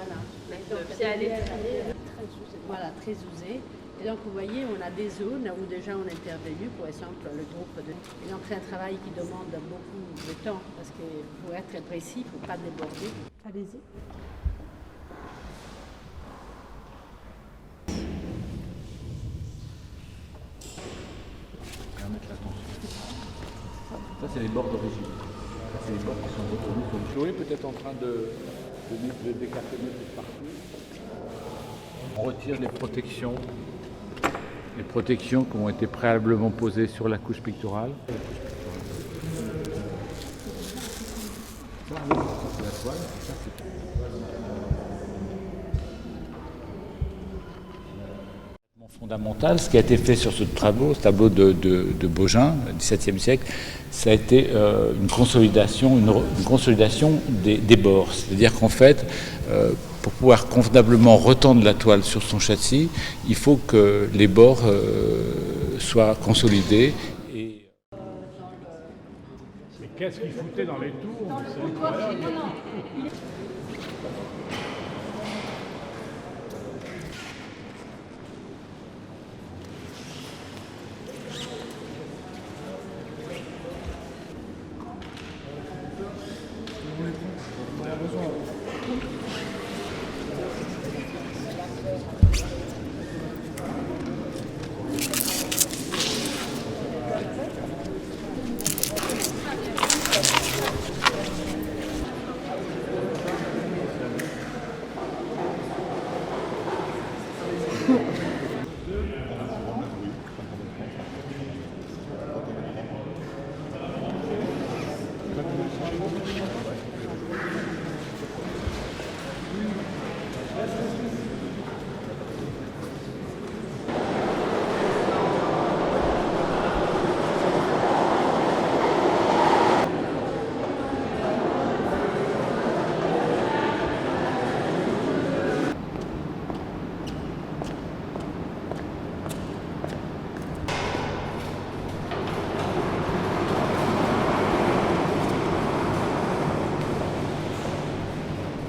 Voilà. Donc, le ciel est Voilà, très usé. Et donc, vous voyez, on a des zones où déjà on est intervenu, par exemple, le groupe de... Et donc, c'est un travail qui demande beaucoup de temps, parce qu'il faut être très précis, il ne faut pas déborder. Allez-y. Ça, c'est les bords d'origine. Ça, c'est les bords qui sont retenus sur le Chloé, peut-être en train de décartonner tout partout. On retire les protections qui ont été préalablement posées sur la couche picturale. Ça, c'est la toile. Ça, c'est... Fondamental, ce qui a été fait sur ce tableau de Baugin, XVIIe siècle, ça a été une consolidation des bords. C'est-à-dire qu'en fait, pour pouvoir convenablement retendre la toile sur son châssis, il faut que les bords soient consolidés. Mais qu'est-ce qu'il foutait dans les tours? C'est incroyable.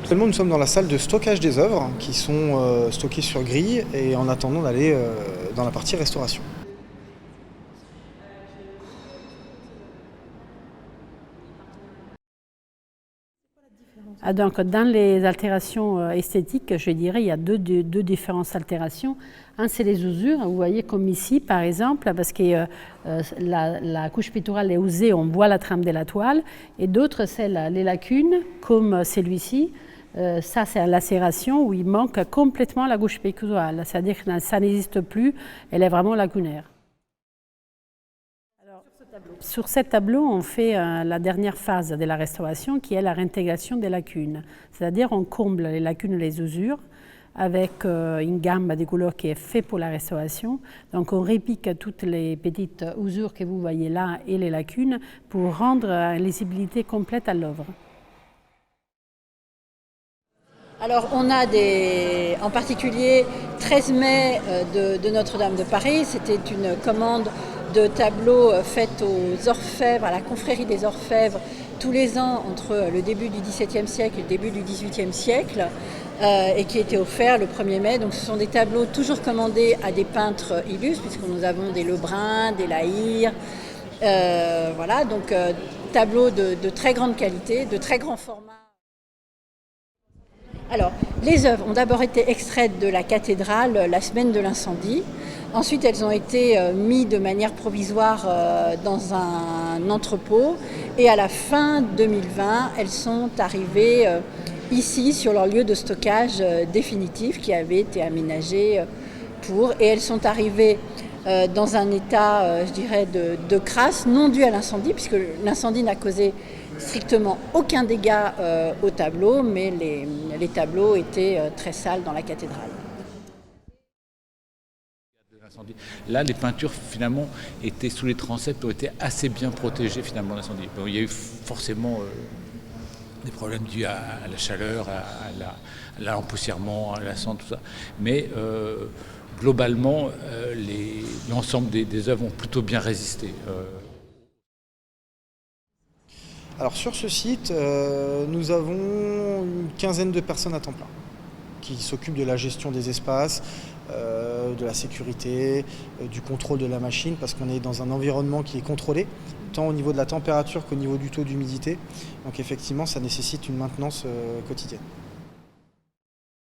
Actuellement, nous sommes dans la salle de stockage des œuvres qui sont stockées sur grille et en attendant d'aller dans la partie restauration. Ah, donc, dans les altérations esthétiques, je dirais, il y a deux différentes altérations. Un, c'est les usures, vous voyez comme ici par exemple, parce que la couche picturale est usée, on voit la trame de la toile. Et d'autres, c'est les lacunes, comme celui-ci. Ça, c'est la lacération où il manque complètement la couche picturale, c'est-à-dire que ça n'existe plus, elle est vraiment lacunaire. Alors, sur ce tableau, on fait la dernière phase de la restauration qui est la réintégration des lacunes, c'est-à-dire on comble les lacunes et les usures avec une gamme de couleurs qui est faite pour la restauration. Donc on répique toutes les petites usures que vous voyez là et les lacunes pour rendre une lisibilité complète à l'œuvre. Alors on a en particulier 13 mai de Notre-Dame de Paris, c'était une commande de tableaux faite aux orfèvres, à la confrérie des orfèvres, tous les ans entre le début du XVIIe siècle et le début du XVIIIe siècle, et qui était offert le 1er mai. Donc ce sont des tableaux toujours commandés à des peintres illustres, puisque nous avons des Lebrun, des La Hire, voilà, donc tableaux de très grande qualité, de très grand format. Alors, les œuvres ont d'abord été extraites de la cathédrale la semaine de l'incendie. Ensuite, elles ont été mises de manière provisoire dans un entrepôt. Et à la fin 2020, elles sont arrivées ici, sur leur lieu de stockage définitif qui avait été aménagé pour. Et elles sont arrivées dans un état, je dirais, de crasse, non dû à l'incendie, puisque l'incendie n'a causé strictement aucun dégât au tableau, mais les tableaux étaient très sales dans la cathédrale. Là, les peintures finalement étaient sous les transepts, ont été assez bien protégées finalement de l'incendie. Bon, il y a eu forcément des problèmes dus à la chaleur, à l'empoussièrement, à la cendre, tout ça. Mais globalement, l'ensemble des œuvres ont plutôt bien résisté. Alors sur ce site, nous avons une quinzaine de personnes à temps plein. qui s'occupe de la gestion des espaces, de la sécurité, du contrôle de la machine, parce qu'on est dans un environnement qui est contrôlé, tant au niveau de la température qu'au niveau du taux d'humidité. Donc effectivement, ça nécessite une maintenance quotidienne.